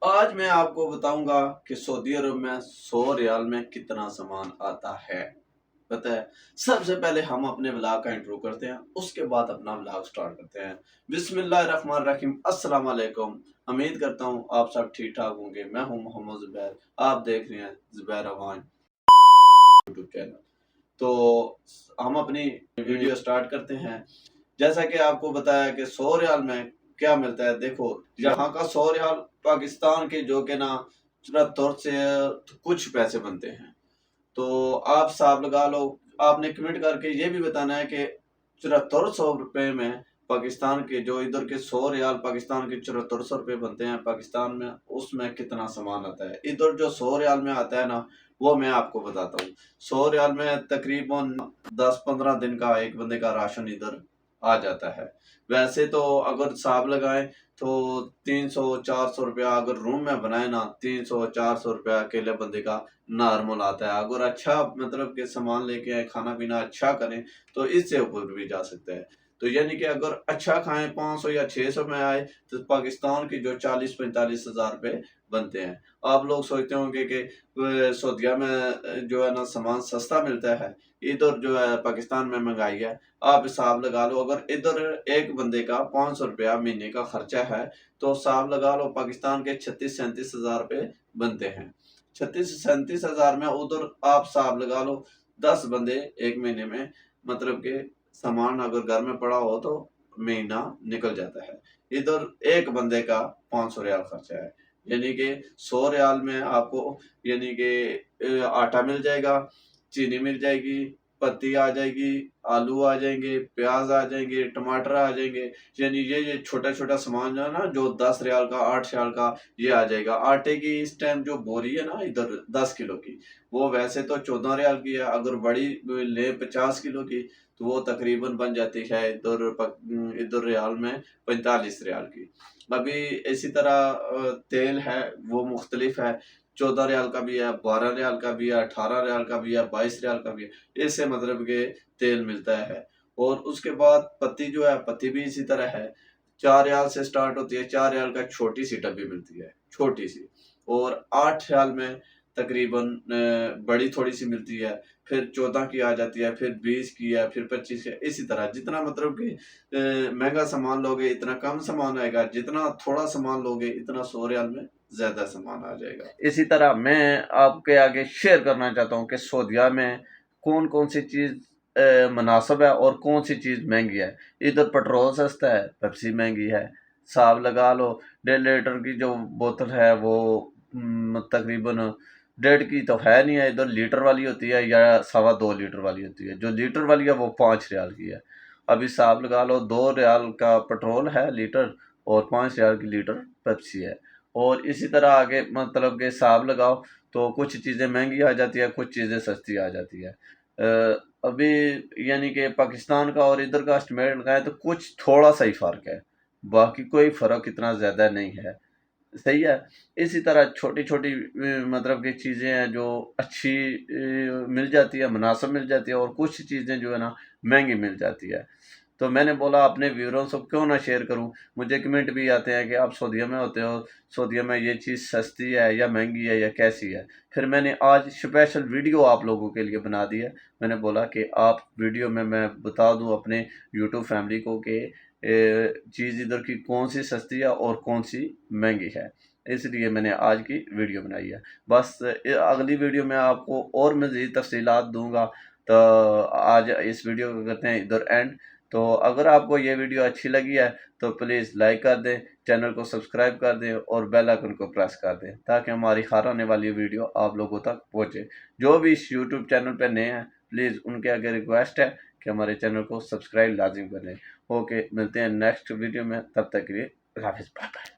آج میں آپ کو بتاؤں گا کہ سعودی عرب میں 100 ریال میں کتنا سامان آتا ہے۔ پتہ ہے، سب سے پہلے ہم اپنے ولاگ کا انٹرو کرتے ہیں، اس کے بعد اپنا ولاگ سٹارٹ کرتے ہیں۔ بسم اللہ الرحمن الرحیم، السلام علیکم۔ امید کرتا ہوں آپ سب ٹھیک ٹھاک ہوں گے۔ میں ہوں محمد زبیر، آپ دیکھ رہے ہیں زبیر افغان یوٹیوب چینل۔ تو ہم اپنی ویڈیو سٹارٹ کرتے ہیں۔ جیسا کہ آپ کو بتایا کہ 100 ریال میں کیا ملتا ہے۔ دیکھو، یہاں کا 100 ریال پاکستان کے جو کہ نا 74 سے کچھ پیسے بنتے ہیں۔ تو آپ حساب لگا لو، آپ نے کمنٹ کر کے یہ بھی بتانا ہے کہ 7400 روپے میں پاکستان کے جو ادھر کے 100 ریال پاکستان کے 7400 روپے بنتے ہیں پاکستان میں، اس میں کتنا سامان آتا ہے۔ ادھر جو 100 ریال میں آتا ہے نا، وہ میں آپ کو بتاتا ہوں۔ 100 ریال میں تقریباً 10-15 دن کا ایک بندے کا راشن ادھر آ جاتا ہے۔ ویسے تو اگر حساب لگائیں تو 300-400 روپیہ اگر روم میں بنائے نا، 300-400 روپیہ اکیلے بندے کا نارمل آتا ہے۔ اگر اچھا مطلب کہ سامان لے کے آئے، کھانا پینا اچھا کریں تو اس سے اوپر بھی جا سکتا ہے۔ تو یعنی کہ اگر اچھا کھائیں 500 یا 600 میں آئے تو پاکستان کی جو 40-45 ہزار روپے بنتے ہیں۔ آپ لوگ سوچتے ہوں گے کہ سعودیہ میں جو ہے نا سامان سستا ملتا ہے، ادھر جو ہے پاکستان میں مہنگائی ہے۔ آپ حساب لگا لو، اگر ادھر ایک بندے کا 500 روپیہ مہینے کا خرچہ ہے تو حساب لگا لو پاکستان کے 36-37 ہزار روپے بنتے ہیں۔ 36-37 ہزار میں ادھر آپ حساب لگا لو 10 بندے ایک مہینے میں مطلب کہ سامان اگر گھر میں پڑا ہو تو مہینہ نکل جاتا ہے۔ ادھر ایک بندے کا 500 ریال خرچہ ہے، یعنی کہ 100 ریال میں آپ کو یعنی کہ آٹا مل جائے گا، چینی مل جائے گی، پتی آ جائے گی، آلو آ جائیں گے، پیاز آ جائیں گے، ٹماٹر آ جائیں گے۔ یعنی یہ چھوٹا چھوٹا سامان جو ہے نا، جو 10 ریال کا 8 ریال کا یہ آ جائے گا۔ آٹے کی اس ٹائم جو بوری ہے نا ادھر 10 کلو کی، وہ ویسے تو 14 ریال کی ہے۔ اگر بڑی لے 50 کلو کی تو وہ تقریباً بن جاتی ہے ادھر ریال میں 45 ریال کی۔ ابھی اسی طرح تیل ہے وہ مختلف ہے، 14 ریال کا بھی ہے، 12 ریال کا بھی ہے، 18 ریال کا بھی ہے، 22 ریال کا بھی ہے۔ اس سے مطلب کہ تیل ملتا ہے۔ اور اس کے بعد پتی جو ہے، پتی بھی اسی طرح ہے، 4 ریال سے سٹارٹ ہوتی ہے۔ 4 ریال کا چھوٹی سی ڈبی ملتی ہے، چھوٹی سی۔ اور 8 ریال میں تقریباً بڑی تھوڑی سی ملتی ہے، پھر 14 کی آ جاتی ہے، پھر 20 کی ہے، پھر 25 کی ہے۔ اسی طرح جتنا مطلب کہ مہنگا سامان لوگے اتنا کم سامان آئے گا، جتنا تھوڑا سامان لوگے اتنا 100 ریال میں زیادہ سامان آ جائے گا۔ اسی طرح میں آپ کے آگے شیئر کرنا چاہتا ہوں کہ سعودیہ میں کون کون سی چیز مناسب ہے اور کون سی چیز مہنگی ہے۔ ادھر پٹرول سستا ہے، پیپسی مہنگی ہے۔ حساب لگا لو 1.5 لیٹر کی جو بوتل ہے وہ تقریباً 1.5 کی تو ہے نہیں ہے، ادھر لیٹر والی ہوتی ہے یا 2.25 لیٹر والی ہوتی ہے۔ جو لیٹر والی ہے وہ 5 ریال کی ہے۔ اب حساب لگا لو 2 ریال کا پٹرول ہے لیٹر اور 5 ریال کی لیٹر پیپسی ہے۔ اور اسی طرح آگے مطلب کہ حساب لگاؤ تو کچھ چیزیں مہنگی آ جاتی ہے، کچھ چیزیں سستی آ جاتی ہے۔ ابھی یعنی کہ پاکستان کا اور ادھر کا اسٹیمیٹ لگائیں تو کچھ تھوڑا سا ہی فرق ہے، باقی کوئی فرق اتنا زیادہ نہیں ہے۔ صحیح ہے۔ اسی طرح چھوٹی چھوٹی مطلب کہ چیزیں ہیں جو اچھی مل جاتی ہے، مناسب مل جاتی ہے، اور کچھ چیزیں جو ہے نا مہنگی مل جاتی ہے۔ تو میں نے بولا اپنے ویوروں سے کیوں نہ شیئر کروں۔ مجھے کمنٹ بھی آتے ہیں کہ آپ سعودیہ میں ہوتے ہو، سعودیہ میں یہ چیز سستی ہے یا مہنگی ہے یا کیسی ہے۔ پھر میں نے آج اسپیشل ویڈیو آپ لوگوں کے لیے بنا دی ہے۔ میں نے بولا کہ آپ ویڈیو میں بتا دوں اپنے یوٹیوب فیملی کو کہ چیز ادھر کی کون سی سستی ہے اور کون سی مہنگی ہے، اس لیے میں نے آج کی ویڈیو بنائی ہے۔ بس اگلی ویڈیو میں آپ کو اور مزید تفصیلات دوں گا۔ تو آج اس ویڈیو کو کرتے ہیں ادھر اینڈ۔ تو اگر آپ کو یہ ویڈیو اچھی لگی ہے تو پلیز لائک کر دیں، چینل کو سبسکرائب کر دیں اور بیل آئیکن کو پریس کر دیں تاکہ ہماری ہر آنے والی ویڈیو آپ لوگوں تک پہنچے۔ جو بھی اس یوٹیوب چینل پہ نئے ہیں پلیز ان کے آگے ریکویسٹ ہے کہ ہمارے چینل کو سبسکرائب لازم کریں۔ اوکے، ملتے ہیں نیکسٹ ویڈیو میں، تب تک کے لیے اللہ حافظ، بائے بائے۔